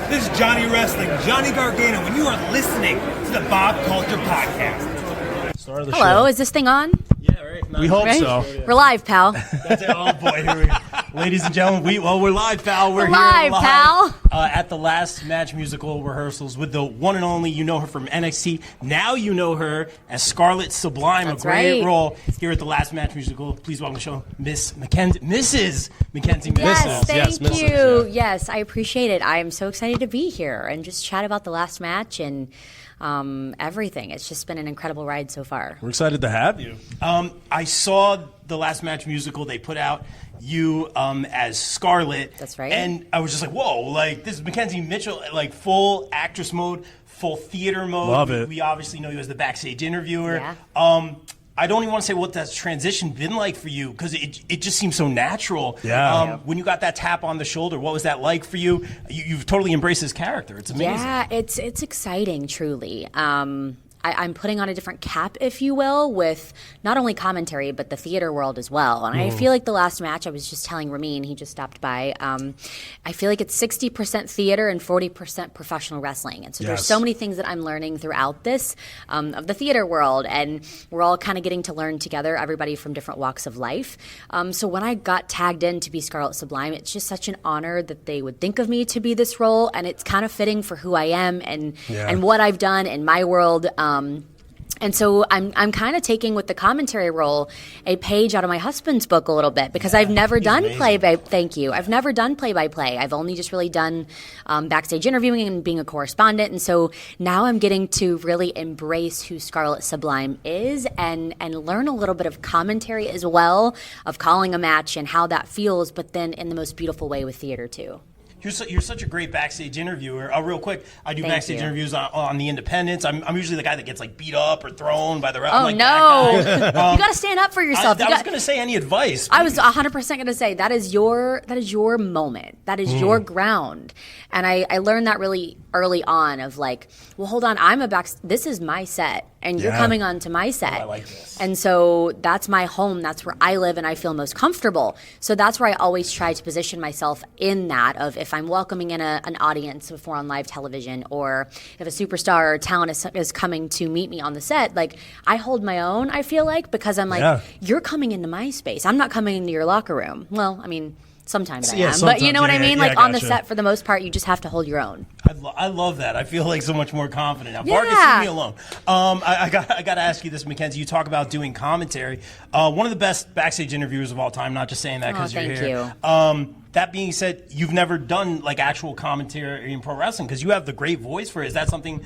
This is Johnny Wrestling, Johnny Gargano, and you are listening to the Bob Culture Podcast. Start of the Hello, show. Is this thing on? Yeah, right. We hope Right? so. We're live, pal. That's it. Oh boy, here we go. Ladies and gentlemen, we're live, pal. We're live, here pal. At the last match musical rehearsals with the one and only. You know her from NXT. Now you know her as Scarlett Sublime. That's a great right. role here at the last match musical. Please welcome to the show, Miss McKenzie, Mrs. McKenzie. Yes, Mrs. thank Mrs. you. Yeah. Yes, I appreciate it. I am so excited to be here and just chat about the last match and everything. It's just been an incredible ride so far. We're excited to have you. I saw the last match musical. They put out you as Scarlett. That's right. And I was just like, whoa, like this is Mackenzie Mitchell, like full actress mode, full theater mode. Love it. We obviously know you as the backstage interviewer. Yeah. I don't even want to say what that transition been like for you because it just seems so natural. Yeah. When you got that tap on the shoulder, what was that like for you? You've totally embraced this character. It's amazing. Yeah, it's exciting, truly. I'm putting on a different cap, if you will, with not only commentary, but the theater world as well. And I feel like the last match, I was just telling Ramin, he just stopped by, I feel like it's 60% theater and 40% professional wrestling. And so there's so many things that I'm learning throughout this of the theater world. And we're all kind of getting to learn together, everybody from different walks of life. So when I got tagged in to be Scarlett Sublime, it's just such an honor that they would think of me to be this role. And it's kind of fitting for who I am and what I've done in my world. And so I'm kind of taking with the commentary role a page out of my husband's book a little bit because I've never done I've never done play-by-play. I've only just really done backstage interviewing and being a correspondent. And so now I'm getting to really embrace who Scarlett Sublime is and learn a little bit of commentary as well of calling a match and how that feels, but then in the most beautiful way with theater too. You're such a great backstage interviewer. Real quick, I do backstage interviews on the independents. I'm usually the guy that gets like beat up or thrown by the ref. Oh, like, no. You got to stand up for yourself. I was going to say any advice. I was 100% going to say that is your moment. That is your ground. And I learned that really early on of like, well, hold on, this is my set. And you're coming onto my set. I like this. And so that's my home. That's where I live and I feel most comfortable. So that's where I always try to position myself in that of if I'm welcoming in an audience before on live television or if a superstar or talent is coming to meet me on the set, like I hold my own, I feel like, because I'm like, you're coming into my space. I'm not coming into your locker room. Well, I mean, sometimes I am. But you know what I mean? Like on the set, for the most part, you just have to hold your own. I love that. I feel like so much more confident now. Vargas, leave me alone. I got to ask you this, McKenzie. You talk about doing commentary. One of the best backstage interviewers of all time. Not just saying that because you're here. Thank you. That being said, you've never done like actual commentary in pro wrestling because you have the great voice for it. Is that something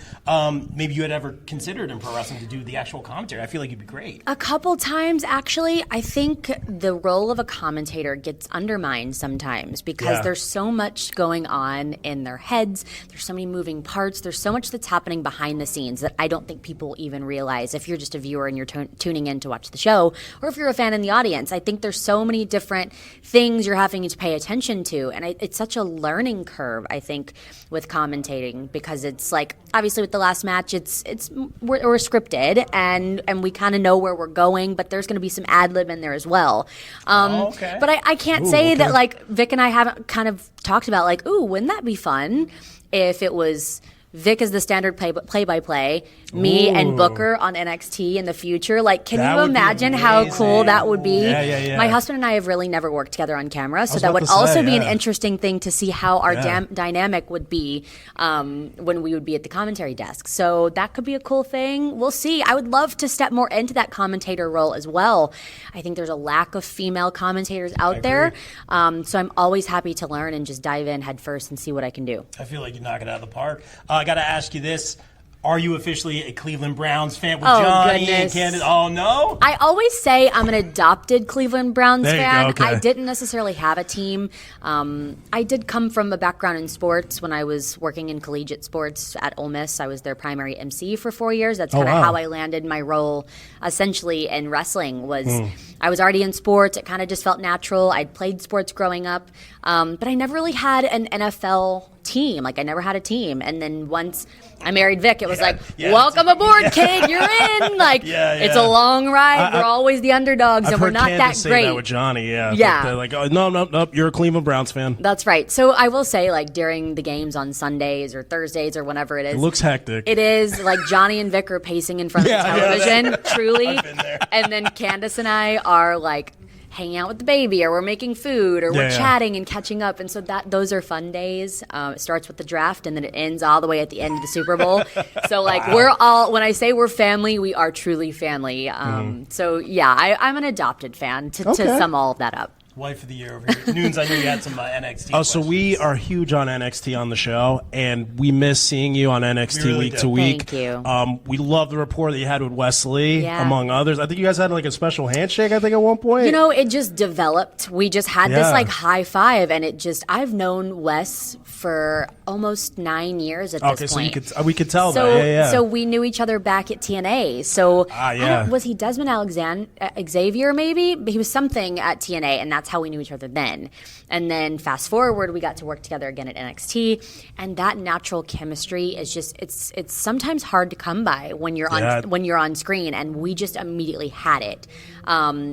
maybe you had ever considered in pro wrestling to do the actual commentary? I feel like you'd be great. A couple times, actually. I think the role of a commentator gets undermined sometimes because there's so much going on in their heads. There's so many moving parts. There's so much that's happening behind the scenes that I don't think people even realize if you're just a viewer and you're tuning in to watch the show or if you're a fan in the audience. I think there's so many different things you're having to pay attention to, and it's such a learning curve, I think, with commentating because it's like obviously with the last match we're scripted and we kind of know where we're going, but there's going to be some ad lib in there as well. But I can't say that like Vic and I haven't kind of talked about like, ooh, wouldn't that be fun if it was Vic is the standard play-by-play, me and Booker on NXT in the future. Like, can you imagine how cool that would be? Yeah. My husband and I have really never worked together on camera, so that would also be an interesting thing to see how our dynamic would be when we would be at the commentary desk. So that could be a cool thing. We'll see. I would love to step more into that commentator role as well. I think there's a lack of female commentators out there, so I'm always happy to learn and just dive in head first and see what I can do. I feel like you knock it out of the park. I got to ask you this. Are you officially a Cleveland Browns fan with Johnny and Candace? Oh, no? I always say I'm an adopted Cleveland Browns fan. Okay. I didn't necessarily have a team. I did come from a background in sports when I was working in collegiate sports at Ole Miss. I was their primary MC for 4 years. That's kind of how I landed my role essentially in wrestling was I was already in sports. It kind of just felt natural. I'd played sports growing up, but I never really had an NFL team. Like I never had a team. And then once I married Vic, it was welcome aboard, kid. You're in. Like it's a long ride. We're always the underdogs, and we're not that say great. That with Johnny, yeah. Yeah. Like, oh, no, you're a Cleveland Browns fan. That's right. So I will say, like during the games on Sundays or Thursdays or whenever it is, it looks hectic. It is like Johnny and Vic are pacing in front of the television, truly. I've been there. And then Candace and I are like hanging out with the baby, or we're making food, or we're chatting and catching up. And so those are fun days. It starts with the draft, and then it ends all the way at the end of the Super Bowl. So like we're all, when I say we're family, we are truly family. So yeah, I'm an adopted fan to sum all of that up. Wife of the year over here. Noons, I know you had some NXT Oh, so we are huge on NXT on the show, and we miss seeing you on NXT really week do. to week. Thank you. We love the rapport that you had with Wesley, Yeah. among others. I think you guys had like a special handshake, I think, at one point. You know, it just developed. We just had this like high five, and it just, I've known Wes for almost 9 years at this point. So we could tell So, that. Yeah. so we knew each other back at TNA. So was he Desmond Xavier maybe? He was something at TNA, and that's how we knew each other then. And then fast forward, we got to work together again at NXT, and that natural chemistry is just it's sometimes hard to come by when you're on screen, and we just immediately had it.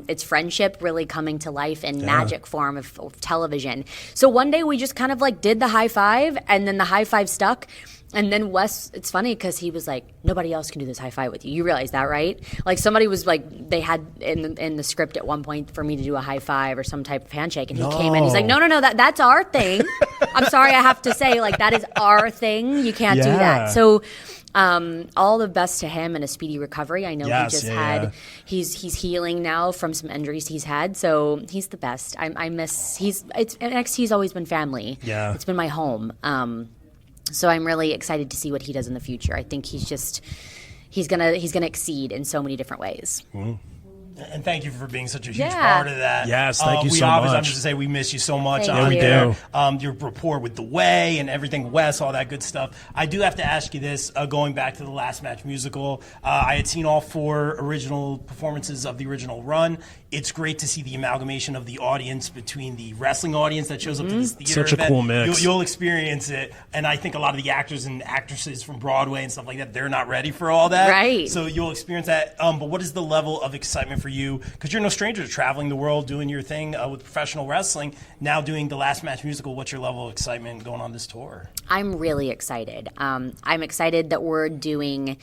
It's friendship really coming to life in magic form of television. So one day we just kind of like did the high five, and then the high five stuck. And then Wes, it's funny because he was like, nobody else can do this high five with you. You realize that, right? Like somebody was like, they had in the script at one point for me to do a high five or some type of handshake. And he came in, he's like, no, that's our thing. I'm sorry, I have to say, like, that is our thing. You can't do that. So all the best to him and a speedy recovery. I know he's healing now from some injuries he's had. So he's the best. NXT's always been family. Yeah. It's been my home. So I'm really excited to see what he does in the future. I think he's gonna exceed in so many different ways. And thank you for being such a huge part of that. Yes, thank you so much. I'm just to say we miss you so much. Thank you. do. Your rapport with the Way and everything, Wes, all that good stuff. I do have to ask you this, going back to the Last Match musical. I had seen all 4 original performances of the original run. It's great to see the amalgamation of the audience between the wrestling audience that shows up to this theater Such a event. cool mix. You'll experience it, and I think a lot of the actors and actresses from Broadway and stuff like that, they're not ready for all that. Right. So you'll experience that. But what is the level of excitement for you? Because you're no stranger to traveling the world, doing your thing with professional wrestling, now doing the Last Match musical. What's your level of excitement going on this tour? I'm really excited. I'm excited that we're doing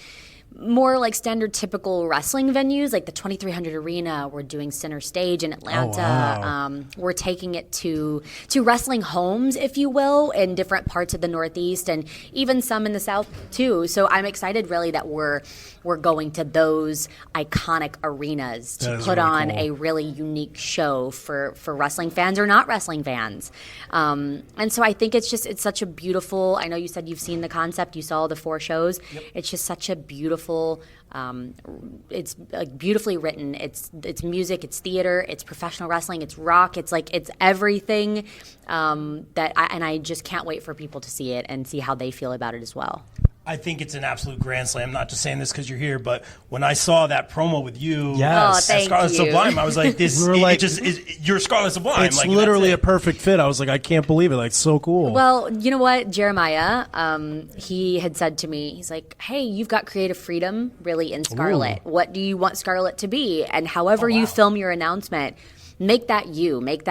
more like standard typical wrestling venues, like the 2300 Arena. We're doing Center Stage in Atlanta. Oh, wow. We're taking it to wrestling homes, if you will, in different parts of the Northeast and even some in the South too. So I'm excited really that we're going to those iconic arenas to put on a really unique show for wrestling fans or not wrestling fans. And so I think it's such a beautiful, I know you said you've seen the concept, you saw the 4 shows. Yep. It's just such a beautiful, it's like beautifully written. It's music, it's theater, it's professional wrestling, it's rock, it's everything I just can't wait for people to see it and see how they feel about it as well. I think it's an absolute grand slam. I'm not just saying this because you're here, but when I saw that promo with you, Yes. Thank Scarlet you. Sublime, I was like, "This, We were like, you're Scarlet Sublime." It's like, literally a that's it. perfect fit. I was like, I can't believe it. Like, so cool. Well, you know what, Jeremiah, he had said to me, he's like, hey, you've got creative freedom really in Scarlet. Ooh. What do you want Scarlet to be? And however you film your announcement, make that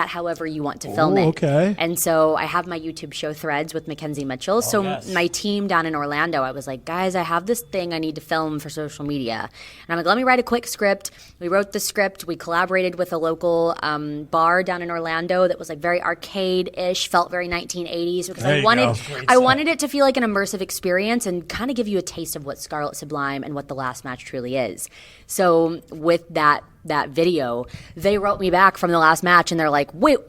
however you want to film it. Okay. And so I have my YouTube show Threads with McKenzie Mitchell. So yes. my team down in Orlando, I was like, guys, I have this thing I need to film for social media. And I'm like, let me write a quick script. We wrote the script. We collaborated with a local bar down in Orlando that was like very arcade-ish, felt very 1980s because There you go. I wanted it to feel like an immersive experience and kind of give you a taste of what Scarlet Sublime and what the Last Match truly is. So with that video, they wrote me back from the Last Match and they're like, wait,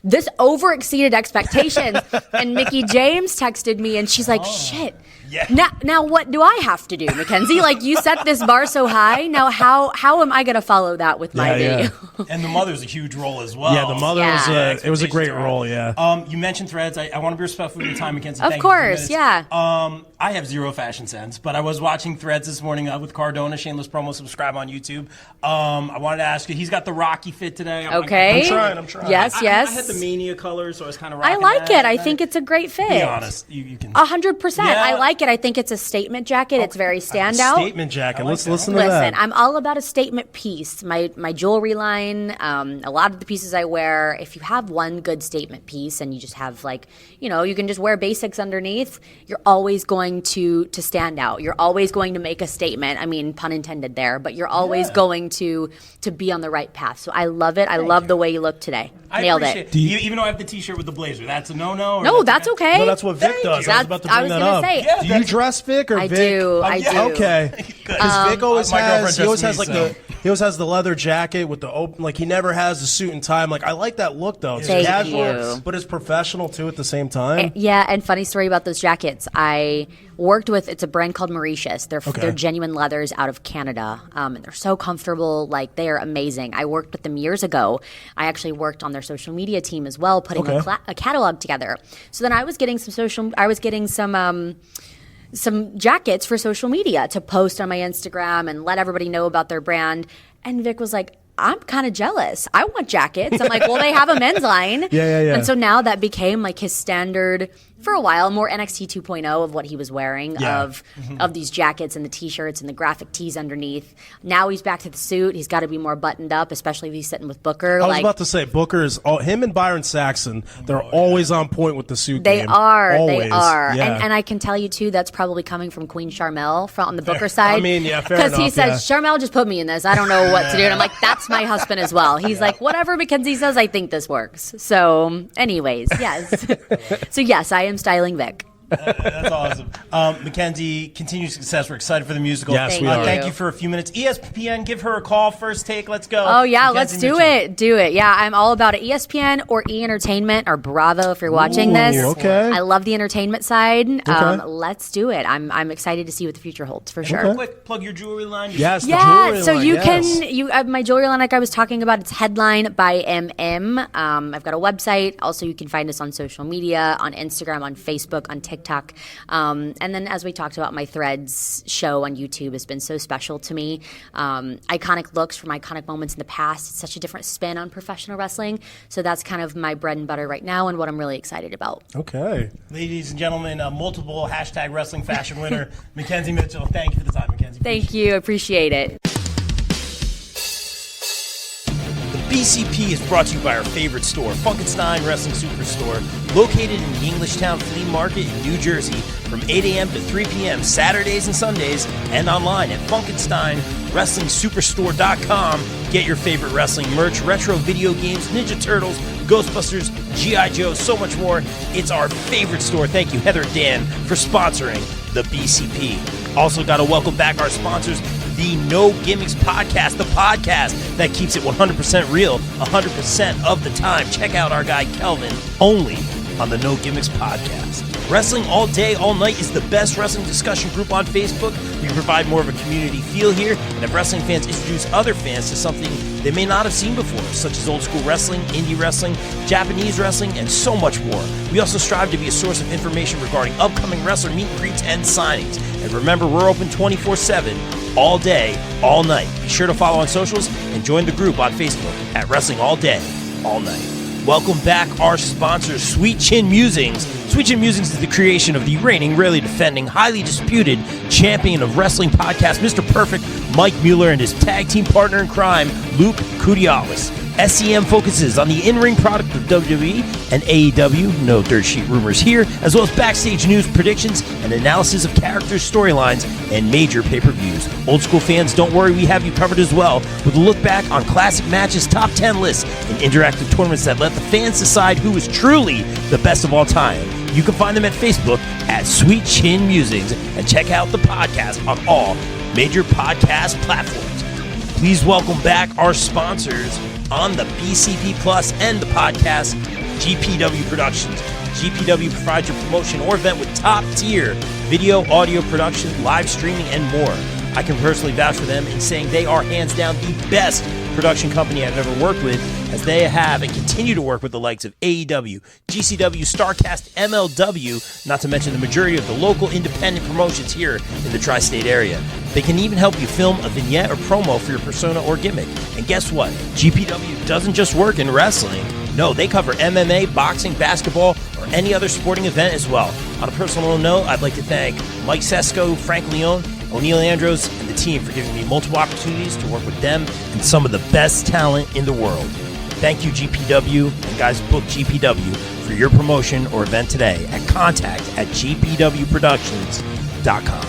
this over exceeded expectations. And Mickey James texted me and she's like, shit, Yeah. Now what do I have to do, McKenzie? Like, you set this bar so high. Now how am I going to follow that with my video? And the mother's a huge role as well. Yeah, the mother it was a great role. Yeah. You mentioned Threads. I want to be respectful of your time, McKenzie. Of course, yeah. I have zero fashion sense, but I was watching Threads this morning with Cardona. Shameless promo. Subscribe on YouTube. I wanted to ask you. He's got the Rocky fit today. Okay. I'm trying. Yes, yes. I had the Mania colors, so I was kind of rocking I like that. it. I think it's a great fit. Be honest. You can. 100%. Yeah. I like it. I think it's a statement jacket. It's very standout. Statement jacket. like Let's that. listen to that. Listen, I'm all about a statement piece. My jewelry line, a lot of the pieces I wear, if you have one good statement piece and you just have you can just wear basics underneath, you're always going to stand out. You're always going to make a statement. I mean, pun intended there, but you're always going to be on the right path. So I love it. I love the way you look today. Nailed it. Even though I have the T-shirt with the blazer, that's a no-no? No, that's okay. No, that's what Vic does. I was about to bring that up. Say. Yeah, do you dress Vic or I Vic? do. I do. Okay. Because Vic always my girlfriend he always dresses has me, like he always has the leather jacket with the open. Like, he never has the suit and tie. I'm like, I like that look though. It's Thank casual, you. but it's professional too at the same time. Yeah, and funny story about those jackets. I worked with, it's a brand called Mauritius. They're genuine leathers out of Canada, and they're so comfortable. Like, they are amazing. I worked with them years ago. I actually worked on their social media team as well, putting a catalog together. So then I was getting some jackets for social media to post on my Instagram and let everybody know about their brand. And Vic was like, I'm kind of jealous. I want jackets. I'm like, well, they have a men's line. Yeah. And so now that became like his standard for a while, more NXT 2.0 of what he was wearing, of these jackets and the T-shirts and the graphic tees underneath. Now he's back to the suit. He's got to be more buttoned up, especially if he's sitting with Booker. I was about to say, Booker is him and Byron Saxon. They're always on point with the suit game. They are. Yeah. And I can tell you, too, that's probably coming from Queen Charmel on the Booker side. I mean, yeah, fair Because he enough, says, Charmel just put me in this. I don't know what to do. And I'm like, that's my husband as well. He's like, whatever McKenzie says, I think this works. So anyways, yes. So yes, I am styling Vic. That's awesome. McKenzie, continued success. We're excited for the musical. Yes, we are. Thank you for a few minutes. ESPN, give her a call. First take. Let's go. Oh, yeah. McKenzie Let's do Mitchell. it. Do it. Yeah, I'm all about it. ESPN or E! Entertainment or Bravo if you're watching this. Okay. I love the entertainment side. Let's do it. I'm excited to see what the future holds for sure. Quick, plug your jewelry line. Yes, the Yeah, jewelry so line, you yes. can my jewelry line, like I was talking about, it's Headline by MM. I've got a website. Also, you can find us on social media, on Instagram, on Facebook, on TikTok. And then, as we talked about, my Threads show on YouTube has been so special to me. Iconic looks from iconic moments in the past. It's such a different spin on professional wrestling. So that's kind of my bread and butter right now and what I'm really excited about. Okay. Ladies and gentlemen, multiple hashtag wrestling fashion winner, McKenzie Mitchell. Thank you for the time, McKenzie. Thank you. Appreciate it. BCP is brought to you by our favorite store, Funkenstein Wrestling Superstore, located in the Englishtown Flea Market in New Jersey from 8 a.m. to 3 p.m. Saturdays and Sundays, and online at FunkensteinWrestlingSuperstore.com. Get your favorite wrestling merch, retro video games, Ninja Turtles, Ghostbusters, G.I. Joe, so much more. It's our favorite store. Thank you, Heather and Dan, for sponsoring the BCP. Also got to welcome back our sponsors, the No Gimmicks Podcast, the podcast that keeps it 100% real 100% of the time. Check out our guy Kelvin, only on the No Gimmicks Podcast. Wrestling All Day, All Night is the best wrestling discussion group on Facebook. We provide more of a community feel here, and have wrestling fans introduce other fans to something they may not have seen before, such as old school wrestling, indie wrestling, Japanese wrestling, and so much more. We also strive to be a source of information regarding upcoming wrestler meet and greets and signings. And remember, we're open 24/7, all day, all night. Be sure to follow on socials and join the group on Facebook at Wrestling All Day, All Night. Welcome back our sponsor, Sweet Chin Musings. Sweet Chin Musings is the creation of the reigning, rarely defending, highly disputed champion of wrestling podcast, Mr. Perfect, Mike Mueller, and his tag team partner in crime, Luke Kudialis. SCM focuses on the in-ring product of WWE and AEW, no dirt sheet rumors here, as well as backstage news, predictions, and analysis of characters, storylines, and major pay-per-views. Old school fans, don't worry, we have you covered as well, with a look back on classic matches, top 10 lists, and interactive tournaments that let the fans decide who is truly the best of all time. You can find them at Facebook at Sweet Chin Musings, and check out the podcast on all major podcast platforms. Please welcome back our sponsors on the BCP Plus and the podcast, GPW Productions. GPW provides your promotion or event with top-tier video, audio production, live streaming, and more. I can personally vouch for them in saying they are hands down the best production company I've ever worked with, as they have and continue to work with the likes of AEW, GCW, StarCast, MLW, not to mention the majority of the local independent promotions here in the tri-state area. They can even help you film a vignette or promo for your persona or gimmick. And guess what? GPW doesn't just work in wrestling. No, they cover MMA, boxing, basketball, or any other sporting event as well. On a personal note, I'd like to thank Mike Sesko, Frank León, Oneil Andrews, and the team for giving me multiple opportunities to work with them and some of the best talent in the world. Thank you, GPW, and guys, book GPW for your promotion or event today at contact@gpwproductions.com.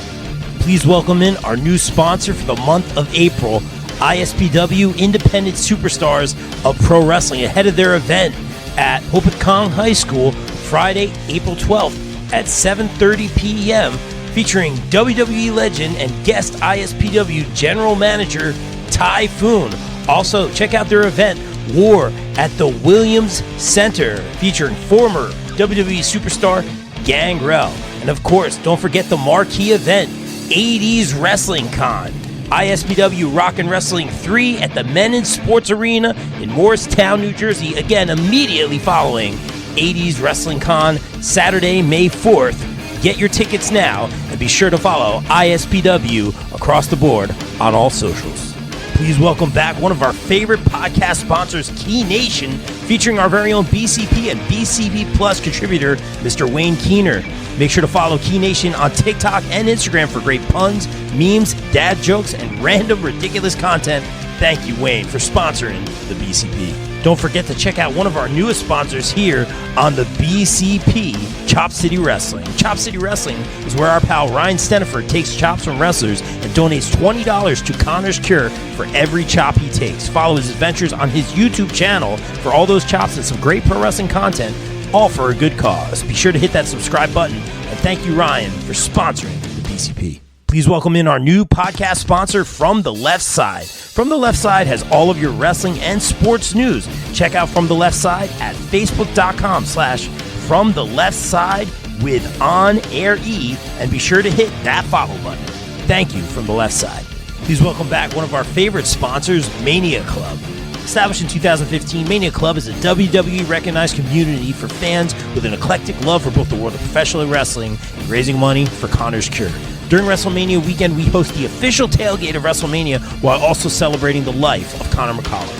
Please welcome in our new sponsor for the month of April, ISPW Independent Superstars of Pro Wrestling, ahead of their event at Hopatcong High School, Friday, April 12th at 7:30 p.m., featuring WWE legend and guest ISPW General Manager Typhoon. Also, check out their event, War at the Williams Center, featuring former WWE superstar Gangrel. And of course, don't forget the marquee event, 80s Wrestling Con. ISPW Rock and Wrestling 3 at the Menon Sports Arena in Morristown, New Jersey. Again, immediately following 80s Wrestling Con, Saturday, May 4th. Get your tickets now and be sure to follow ISPW across the board on all socials. Please welcome back one of our favorite podcast sponsors, Key Nation, featuring our very own BCP and BCP Plus contributor, Mr. Wayne Keener. Make sure to follow Key Nation on TikTok and Instagram for great puns, memes, dad jokes, and random ridiculous content. Thank you, Wayne, for sponsoring the BCP. Don't forget to check out one of our newest sponsors here on the BCP, Chop City Wrestling. Chop City Wrestling is where our pal Ryan Steniford takes chops from wrestlers and donates $20 to Connor's Cure for every chop he takes. Follow his adventures on his YouTube channel for all those chops and some great pro wrestling content, all for a good cause. Be sure to hit that subscribe button, and thank you, Ryan, for sponsoring the BCP. Please welcome in our new podcast sponsor, From the Left Side. From the Left Side has all of your wrestling and sports news. Check out From the Left Side at facebook.com/From the Left Side with On Air E, and be sure to hit that follow button. Thank you, From the Left Side. Please welcome back one of our favorite sponsors, Mania Club. Established in 2015, Mania Club is a WWE-recognized community for fans with an eclectic love for both the world of professional wrestling and raising money for Connor's Cure. During WrestleMania weekend, we host the official tailgate of WrestleMania while also celebrating the life of Connor McCollum.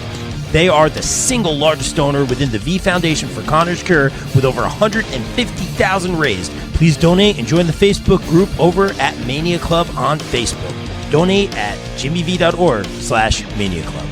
They are the single largest donor within the V Foundation for Connor's Cure, with over $150,000 raised. Please donate and join the Facebook group over at Mania Club on Facebook. Donate at jimmyv.org/Mania Club.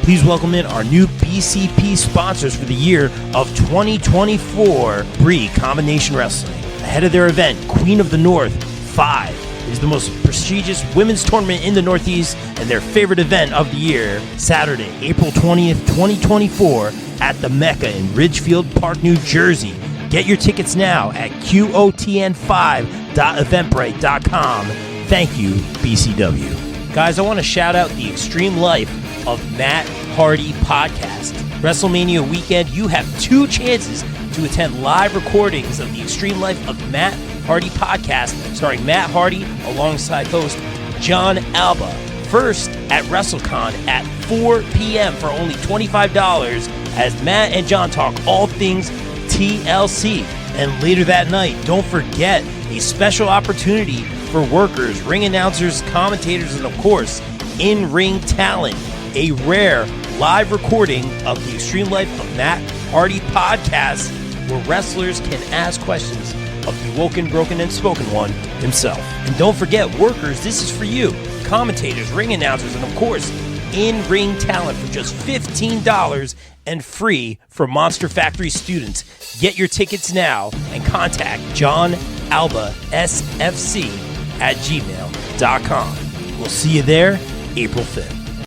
Please welcome in our new BCP sponsors for the year of 2024, Bree Combination Wrestling. Ahead of their event, Queen of the North 5 is the most prestigious women's tournament in the Northeast and their favorite event of the year, Saturday, April 20th, 2024 at the Mecca in Ridgefield Park, New Jersey. Get your tickets now at qotn5.eventbrite.com. Thank you, BCW. Guys, I want to shout out the Extreme Life of Matt Hardy podcast. WrestleMania weekend, you have 2 chances to attend live recordings of the Extreme Life of Matt Hardy podcast, starring Matt Hardy alongside host John Alba. First at WrestleCon at 4 p.m. for only $25 as Matt and John talk all things TLC. And later that night, don't forget a special opportunity for workers, ring announcers, commentators, and of course, in-ring talent. A rare live recording of the Extreme Life of Matt Hardy podcast where wrestlers can ask questions of the woken, broken, and spoken one himself. And don't forget, workers, this is for you. Commentators, ring announcers, and of course, in-ring talent for just $15 and free for Monster Factory students. Get your tickets now and contact John Alba SFC at gmail.com. We'll see you there April 5th.